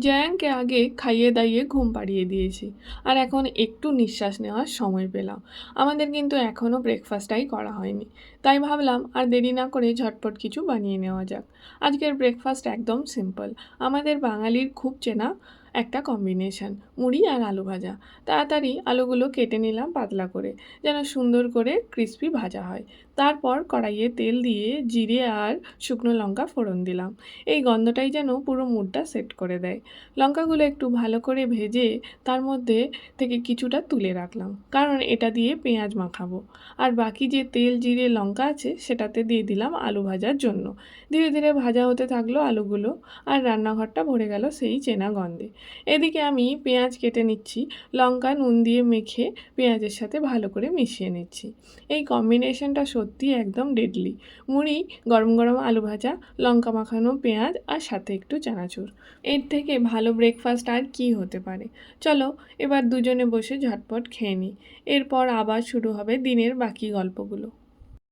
জায়ানকে আগে খাইয়ে দাইয়ে ঘুম পাড়িয়ে দিয়েছি, আর এখন একটু নিঃশ্বাস নেওয়ার সময় পেলাম। আমাদের কিন্তু এখনও ব্রেকফাস্টটাই করা হয়নি, তাই ভাবলাম আর দেরি না করে ঝটপট কিছু বানিয়ে নেওয়া যাক। আজকের ব্রেকফাস্ট একদম সিম্পল, আমাদের বাঙালির খুব চেনা একটা কম্বিনেশন, মুড়ি আর আলু ভাজা। তাড়াতাড়ি আলুগুলো কেটে নিলাম পাতলা করে, যেন সুন্দর করে ক্রিস্পি ভাজা হয়। তারপর কড়াইয়ে তেল দিয়ে জিরে আর শুকনো লঙ্কা ফোড়ন দিলাম। এই গন্ধটাই যেন পুরো মুডটা সেট করে দেয়। লঙ্কাগুলো একটু ভালো করে ভেজে তার মধ্যে থেকে কিছুটা তুলে রাখলাম, কারণ এটা দিয়ে পেঁয়াজ মাখাবো। আর বাকি যে তেল জিরে লঙ্কা আছে সেটাতে দিয়ে দিলাম আলু ভাজার জন্য। ধীরে ধীরে ভাজা হতে থাকলো আলুগুলো, আর রান্নাঘরটা ভরে গেল সেই চেনা গন্ধে। এদিকে আমি পেঁয়াজ কেটে নিচ্ছি, লঙ্কা নুন দিয়ে মেখে পেঁয়াজের সাথে ভালো করে মিশিয়ে নিচ্ছি। এই কম্বিনেশনটা সত্যি একদম ডেডলি। মুড়ি, গরম গরম আলু ভাজা, লঙ্কা মাখানো পেঁয়াজ আর সাথে একটু চানাচুর, এর থেকে ভালো ব্রেকফাস্ট আর কি হতে পারে। চলো এবার দুজনে বসে ঝটপট খেয়ে নিই, এরপর আবার শুরু হবে দিনের বাকি গল্পগুলো।